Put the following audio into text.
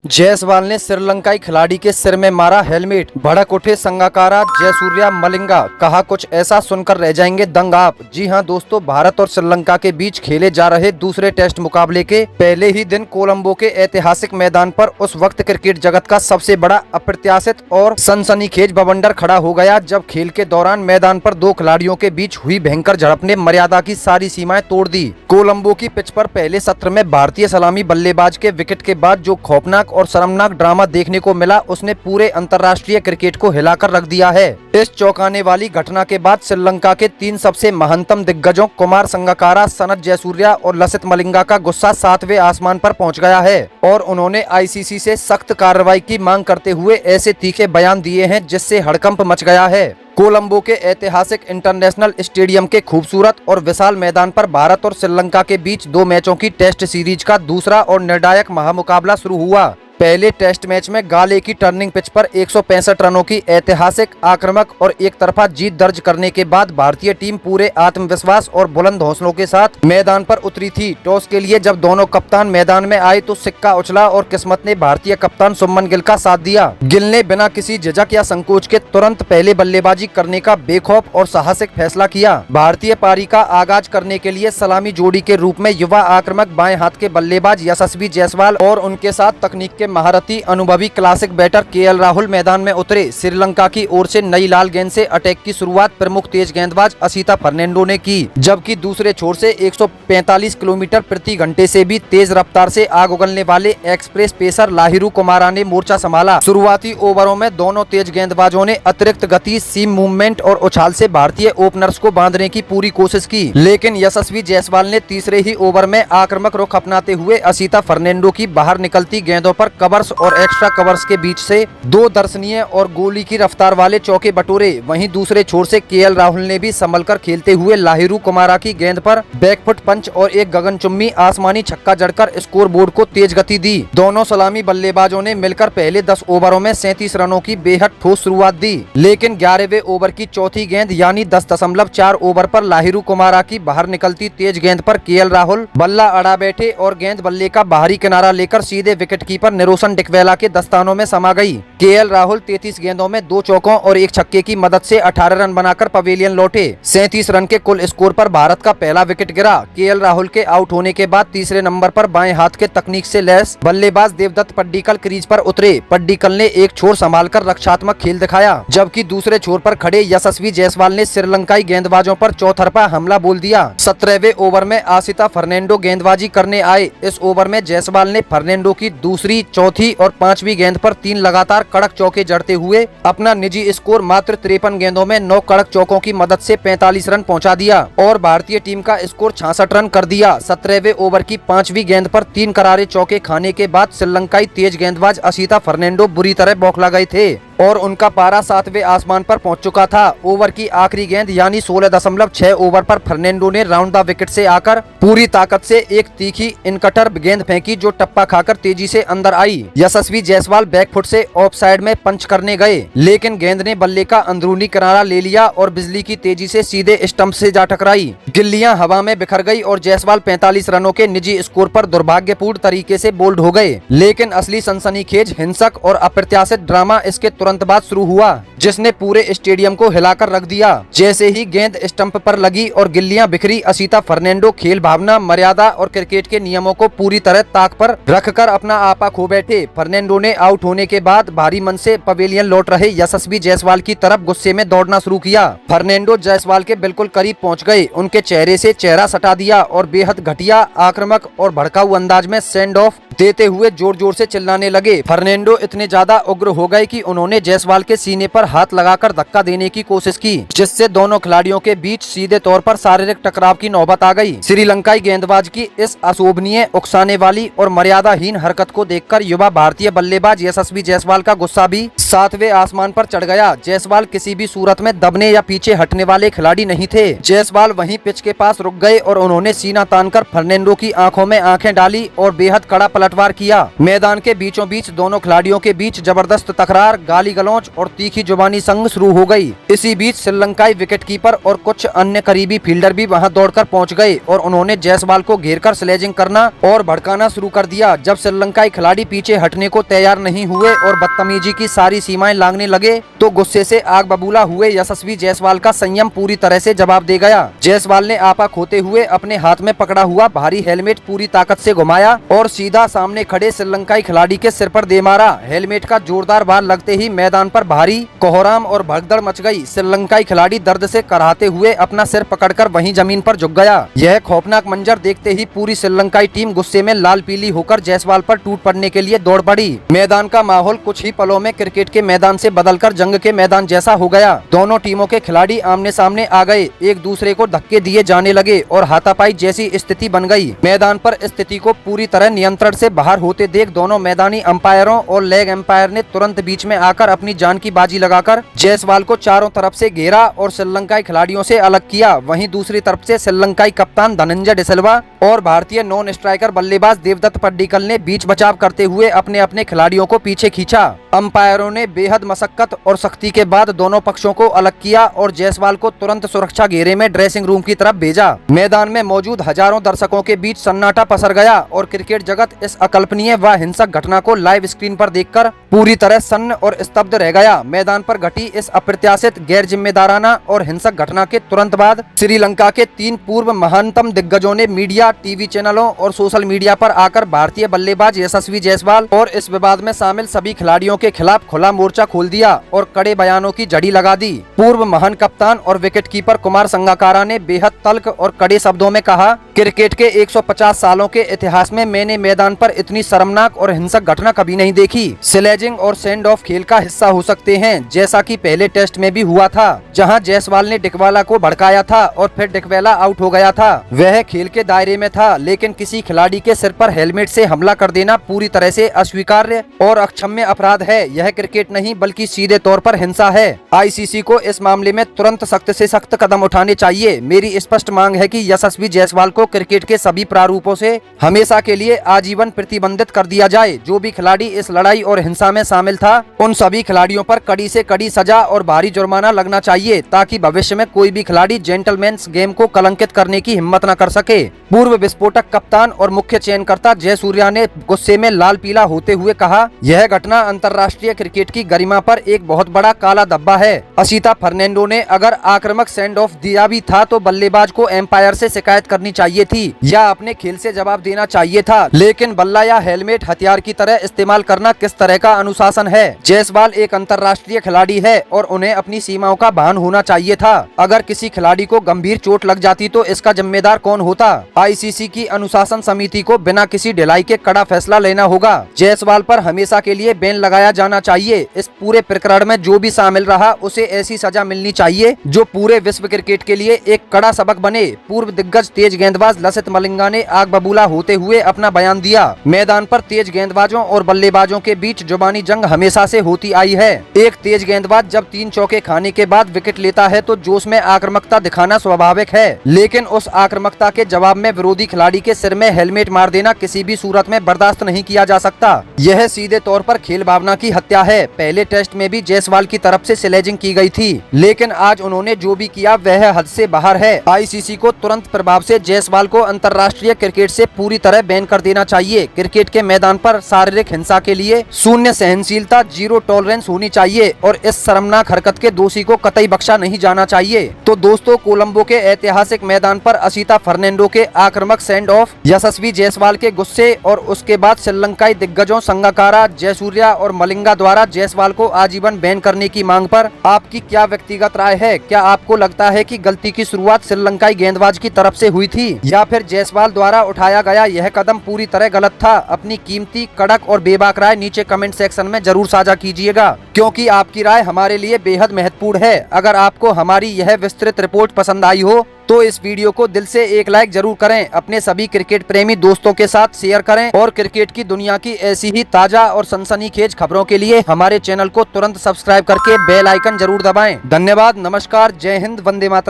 जायसवाल ने श्रीलंकाई खिलाड़ी के सिर में मारा हेलमेट, भड़क उठे संगाकारा जयसूर्या मलिंगा, कहा कुछ ऐसा सुनकर रह जाएंगे दंग आप। जी हां दोस्तों, भारत और श्रीलंका के बीच खेले जा रहे दूसरे टेस्ट मुकाबले के पहले ही दिन कोलंबो के ऐतिहासिक मैदान पर उस वक्त क्रिकेट जगत का सबसे बड़ा अप्रत्याशित और सनसनीखेज बवंडर खड़ा हो गया, जब खेल के दौरान मैदान पर दो खिलाड़ियों के बीच हुई भयंकर झड़प ने मर्यादा की सारी सीमाएं तोड़ दी। कोलंबो की पिच पर पहले सत्र में भारतीय सलामी बल्लेबाज के विकेट के बाद जो खौफनाक और शर्मनाक ड्रामा देखने को मिला, उसने पूरे अंतर्राष्ट्रीय क्रिकेट को हिलाकर रख दिया है। इस चौंकाने वाली घटना के बाद श्रीलंका के तीन सबसे महंतम दिग्गजों कुमार संगकारा, सनथ जयसूर्या और लसिथ मलिंगा का गुस्सा 7वें आसमान पर पहुंच गया है और उन्होंने आईसीसी से सख्त कार्रवाई की मांग करते हुए ऐसे तीखे बयान दिए हैं जिससे हड़कंप मच गया है। कोलंबो के ऐतिहासिक इंटरनेशनल स्टेडियम के खूबसूरत और विशाल मैदान पर भारत और श्रीलंका के बीच 2 मैचों की टेस्ट सीरीज का दूसरा और निर्णायक महामुकाबला शुरू हुआ। पहले टेस्ट मैच में गाले की टर्निंग पिच पर 165 रनों की ऐतिहासिक आक्रामक और एक तरफा जीत दर्ज करने के बाद भारतीय टीम पूरे आत्मविश्वास और बुलंद हौसलों के साथ मैदान पर उतरी थी। टॉस के लिए जब दोनों कप्तान मैदान में आए तो सिक्का उछला और किस्मत ने भारतीय कप्तान शुभमन गिल का साथ दिया। गिल ने बिना किसी झिझक या संकोच के तुरंत पहले बल्लेबाजी करने का बेखौफ और साहसिक फैसला किया। भारतीय पारी का आगाज करने के लिए सलामी जोड़ी के रूप में युवा आक्रामक बाएं हाथ के बल्लेबाज यशस्वी जायसवाल और उनके साथ तकनीक के महारथी अनुभवी क्लासिक बैटर केएल राहुल मैदान में उतरे। श्रीलंका की ओर से नई लाल गेंद से अटैक की शुरुआत प्रमुख तेज गेंदबाज असिता फर्नांडो ने की, जबकि दूसरे छोर से 145 किलोमीटर प्रति घंटे से भी तेज रफ्तार से आग उगलने वाले एक्सप्रेस पेसर लाहिरू कुमारा ने मोर्चा संभाला। शुरुआती ओवरों में दोनों तेज गेंदबाजों ने अतिरिक्त गति, सीम मूवमेंट और उछाल से भारतीय ओपनर्स को बांधने की पूरी कोशिश की, लेकिन यशस्वी जायसवाल ने तीसरे ही ओवर में आक्रामक रुख अपनाते हुए असिता फर्नांडो की बाहर निकलती गेंदों पर कवर्स और एक्स्ट्रा कवर्स के बीच से 2 दर्शनीय और गोली की रफ्तार वाले चौके बटोरे। वहीं दूसरे छोर से केएल राहुल ने भी संभलकर खेलते हुए लाहिरू कुमारा की गेंद पर बैकफुट पंच और एक गगनचुम्बी आसमानी छक्का जड़कर स्कोर बोर्ड को तेज गति दी। दोनों सलामी बल्लेबाजों ने मिलकर पहले 10 ओवरों में 37 रनों की बेहद ठोस शुरुआत दी, लेकिन 11वें ओवर की चौथी गेंद यानी 10.4 ओवर पर लाहिरू कुमारा की बाहर निकलती तेज गेंद पर केएल राहुल बल्ला अड़ा बैठे और गेंद बल्ले का बाहरी किनारा लेकर सीधे विकेट कीपर निरोशन डिकवेला के दस्तानों में समा गई। केएल राहुल 33 गेंदों में 2 चौकों और 1 छक्के की मदद से 18 रन बनाकर पवेलियन लौटे। 37 रन के कुल स्कोर पर भारत का पहला विकेट गिरा। केएल राहुल के आउट होने के बाद तीसरे नंबर पर बाएं हाथ के तकनीक से लैस बल्लेबाज देवदत्त पड्डीकल क्रीज पर उतरे। पड्डीकल ने एक छोर संभालकर रक्षात्मक खेल दिखाया, जबकि दूसरे छोर पर खड़े यशस्वी जायसवाल ने श्रीलंकाई गेंदबाजों पर चौतरफा हमला बोल दिया। 17वें ओवर में आसिता फर्नांडो गेंदबाजी करने आए। इस ओवर में जायसवाल ने फर्नांडो की दूसरी, चौथी और 5वीं गेंद पर 3 लगातार कड़क चौके जड़ते हुए अपना निजी स्कोर मात्र 53 गेंदों में 9 कड़क चौकों की मदद से 45 रन पहुंचा दिया और भारतीय टीम का स्कोर 66 रन कर दिया। 17वें ओवर की 5वीं गेंद पर 3 करारे चौके खाने के बाद श्रीलंकाई तेज गेंदबाज असिता फर्नांडो बुरी तरह बौखला गए थे और उनका पारा 7वें आसमान पर पहुंच चुका था। ओवर की आखिरी गेंद यानी 16.6 ओवर पर फर्नांडो ने राउंड द विकेट से आकर पूरी ताकत से एक तीखी इनकटर गेंद फेंकी जो टप्पा खाकर तेजी से अंदर आई। यशस्वी जायसवाल बैकफुट से ऑफ साइड में पंच करने गए, लेकिन गेंद ने बल्ले का अंदरूनी किनारा ले लिया और बिजली की तेजी से सीधे स्टंप से जा टकराई। गिल्लियां हवा में बिखर गई और जायसवाल 45 रनों के निजी स्कोर पर दुर्भाग्यपूर्ण तरीके से बोल्ड हो गए। लेकिन असली सनसनीखेज, हिंसक और अप्रत्याशित ड्रामा इसके तुरंत बाद शुरू हुआ, जिसने पूरे स्टेडियम को हिलाकर रख दिया। जैसे ही गेंद स्टंप पर लगी और गिल्लियां बिखरी, असिता फर्नांडो खेल भावना, मर्यादा और क्रिकेट के नियमों को पूरी तरह ताक पर रखकर अपना आपा खो बैठे। फर्नांडो ने आउट होने के बाद भारी मन से पवेलियन लौट रहे यशस्वी जायसवाल की तरफ गुस्से में दौड़ना शुरू किया। फर्नांडो जायसवाल के बिल्कुल करीब पहुंच गए, उनके चेहरे से चेहरा सटा दिया और बेहद घटिया, आक्रामक और भड़काऊ अंदाज में सेंड ऑफ देते हुए जोर जोर से चिल्लाने लगे। फर्नांडो इतने ज्यादा उग्र हो गए कि उन्होंने जायसवाल के सीने पर हाथ लगाकर धक्का देने की कोशिश की, जिससे दोनों खिलाड़ियों के बीच सीधे तौर पर शारीरिक टकराव की नौबत आ गई। श्रीलंकाई गेंदबाज की इस अशोभनीय, उकसाने वाली और मर्यादाहीन हरकत को देखकर युवा भारतीय बल्लेबाज यशस्वी जायसवाल का गुस्सा भी 7वें आसमान पर चढ़ गया। जायसवाल किसी भी सूरत में दबने या पीछे हटने वाले खिलाड़ी नहीं थे। जायसवाल वहीं पिच के पास रुक गए और उन्होंने सीना तानकर फर्नांडो की आंखों में आंखें डाली और बेहद कड़ा पलट पलटवार किया। मैदान के बीचों बीच दोनों खिलाड़ियों के बीच जबरदस्त तकरार, गाली गलौच और तीखी जुबानी संग शुरू हो गई। इसी बीच श्रीलंकाई विकेटकीपर और कुछ अन्य करीबी फील्डर भी वहां दौड़कर पहुंच गए और उन्होंने जायसवाल को घेरकर स्लेजिंग करना और भड़काना शुरू कर दिया। जब श्रीलंकाई खिलाड़ी पीछे हटने को तैयार नहीं हुए और बदतमीजी की सारी सीमाएं लांघने लगे तो गुस्से से आग बबूला हुए यशस्वी जायसवाल का संयम पूरी तरह से जवाब दे गया। जायसवाल ने आपा खोते हुए अपने हाथ में पकड़ा हुआ भारी हेलमेट पूरी ताकत से घुमाया और सीधा सामने खड़े श्रीलंकाई खिलाड़ी के सिर पर दे मारा। हेलमेट का जोरदार वार लगते ही मैदान पर भारी कोहराम और भगदड़ मच गई। श्रीलंकाई खिलाड़ी दर्द से कराहते हुए अपना सिर पकड़कर वहीं जमीन पर झुक गया। यह खौफनाक मंजर देखते ही पूरी श्रीलंकाई टीम गुस्से में लाल पीली होकर जायसवाल पर टूट पड़ने के लिए दौड़ पड़ी। मैदान का माहौल कुछ ही पलों में क्रिकेट के मैदान से बदलकर जंग के मैदान जैसा हो गया। दोनों टीमों के खिलाड़ी आमने सामने आ गए, एक दूसरे को धक्के दिए जाने लगे और हाथापाई जैसी स्थिति बन गई। मैदान पर स्थिति को पूरी तरह नियंत्रण से बाहर होते देख दोनों मैदानी अंपायरों और लेग एम्पायर ने तुरंत बीच में आकर अपनी जान की बाजी लगाकर जायसवाल को चारों तरफ से घेरा और श्रीलंकाई खिलाड़ियों से अलग किया। वहीं दूसरी तरफ से श्रीलंकाई कप्तान धनंजय डिसिल्वा और भारतीय नॉन स्ट्राइकर बल्लेबाज देवदत्त पड्डीकल ने बीच बचाव करते हुए अपने अपने खिलाड़ियों को पीछे खींचा। अंपायरों ने बेहद मशक्कत और सख्ती के बाद दोनों पक्षों को अलग किया और जायसवाल को तुरंत सुरक्षा घेरे में ड्रेसिंग रूम की तरफ भेजा। मैदान में मौजूद हजारों दर्शकों के बीच सन्नाटा पसर गया और क्रिकेट जगत इस अकल्पनीय व हिंसक घटना को लाइव स्क्रीन पर देखकर पूरी तरह सन्न और स्तब्ध रह गया। मैदान पर घटी इस अप्रत्याशित, गैर जिम्मेदाराना और हिंसक घटना के तुरंत बाद श्रीलंका के 3 पूर्व महानतम दिग्गजों ने मीडिया, टीवी चैनलों और सोशल मीडिया पर आकर भारतीय बल्लेबाज यशस्वी जायसवाल और इस विवाद में शामिल सभी खिलाड़ियों के खिलाफ खुला मोर्चा खोल दिया और कड़े बयानों की झड़ी लगा दी। पूर्व महान कप्तान और विकेटकीपर कुमार संगाकारा ने बेहद तल्ख और कड़े शब्दों में कहा, क्रिकेट के 150 सालों के इतिहास में मैंने मैदान पर इतनी शर्मनाक और हिंसक घटना कभी नहीं देखी। स्लेजिंग और सेंड ऑफ खेल का हिस्सा हो सकते हैं, जैसा कि पहले टेस्ट में भी हुआ था जहां जायसवाल ने डिकवाला को भड़काया था और फिर डिकवाला आउट हो गया था। वह खेल के दायरे में था, लेकिन किसी खिलाड़ी के सिर पर हेलमेट से हमला कर देना पूरी तरह से अस्वीकार्य और अक्षम्य अपराध है। यह क्रिकेट नहीं बल्कि सीधे तौर पर हिंसा है। आईसीसी को इस मामले में तुरंत सख्त से सख्त कदम उठाने चाहिए। मेरी स्पष्ट मांग है कि यशस्वी जायसवाल को क्रिकेट के सभी प्रारूपों से हमेशा के लिए आजीवन प्रतिबंधित कर दिया जाए। जो भी खिलाड़ी इस लड़ाई और हिंसा में शामिल था, उन सभी खिलाड़ियों पर कड़ी से कड़ी सजा और भारी जुर्माना लगना चाहिए, ताकि भविष्य में कोई भी खिलाड़ी जेंटलमैन्स गेम को कलंकित करने की हिम्मत न कर सके। पूर्व विस्फोटक कप्तान और मुख्य चयनकर्ता जयसूर्या ने गुस्से में लाल पीला होते हुए कहा, यह घटना अंतर्राष्ट्रीय क्रिकेट की गरिमा पर एक बहुत बड़ा काला धब्बा है। असिता फर्नांडो ने अगर आक्रामक सेंड ऑफ दिया भी था तो बल्लेबाज को एम्पायर से शिकायत करनी चाहिए थी या अपने खेल से जवाब देना चाहिए था, लेकिन बल्ला या हेलमेट हथियार की तरह इस्तेमाल करना किस तरह का अनुशासन है। जायसवाल एक अंतर्राष्ट्रीय खिलाड़ी है और उन्हें अपनी सीमाओं का भान होना चाहिए था। अगर किसी खिलाड़ी को गंभीर चोट लग जाती तो इसका जिम्मेदार कौन होता। आईसीसी की अनुशासन समिति को बिना किसी ढिलाई के कड़ा फैसला लेना होगा। जायसवाल पर हमेशा के लिए बैन लगाया जाना चाहिए। इस पूरे प्रकरण में जो भी शामिल रहा उसे ऐसी सजा मिलनी चाहिए जो पूरे विश्व क्रिकेट के लिए एक कड़ा सबक बने। पूर्व दिग्गज तेज गेंदबाज लसित मलिंगा ने आग बबूला होते हुए अपना बयान दिया। मैदान पर तेज गेंदबाजों और बल्लेबाजों के बीच जुबानी जंग हमेशा से होती आई है। एक तेज गेंदबाज जब 3 चौके खाने के बाद विकेट लेता है तो जोश में आक्रामकता दिखाना स्वाभाविक है, लेकिन उस आक्रामकता के जवाब में विरोधी खिलाड़ी के सिर में हेलमेट मार देना किसी भी सूरत में बर्दाश्त नहीं किया जा सकता। यह सीधे तौर पर खेल भावना की हत्या है। पहले टेस्ट में भी जायसवाल की तरफ से स्लेजिंग की गई थी, लेकिन आज उन्होंने जो भी किया वह हद से बाहर है। आईसीसी को तुरंत प्रभाव से जायसवाल को अंतर्राष्ट्रीय क्रिकेट से पूरी तरह बैन कर देना चाहिए। क्रिकेट के मैदान पर शारीरिक हिंसा के लिए शून्य सहनशीलता, जीरो टॉलरेंस होनी चाहिए और इस शर्मनाक हरकत के दोषी को कतई बख्शा नहीं जाना चाहिए। तो दोस्तों, कोलंबो के ऐतिहासिक मैदान पर असिता फर्नांडो के आक्रामक सेंड ऑफ, यशस्वी जायसवाल के गुस्से और उसके बाद श्रीलंकाई दिग्गजों संगाकारा, जयसूर्या और मलिंगा द्वारा जायसवाल को आजीवन बैन करने की मांग पर आपकी क्या व्यक्तिगत राय है? क्या आपको लगता है कि गलती की शुरुआत श्रीलंकाई गेंदबाज की तरफ से हुई थी या फिर जायसवाल द्वारा उठाया गया यह कदम पूरी तरह गलत था? अपनी कीमती, कड़क और बेबाक राय नीचे कमेंट सेक्शन में जरूर साझा कीजिएगा, क्योंकि आपकी राय हमारे लिए बेहद महत्वपूर्ण है। अगर आपको हमारी यह विस्तृत रिपोर्ट पसंद आई हो तो इस वीडियो को दिल से एक लाइक जरूर करें, अपने सभी क्रिकेट प्रेमी दोस्तों के साथ शेयर करें और क्रिकेट की दुनिया की ऐसी ही ताजा और सनसनीखेज खबरों के लिए हमारे चैनल को तुरंत सब्सक्राइब करके बेल आइकन जरूर दबाएं। धन्यवाद, नमस्कार, जय हिंद, वंदे मातरम।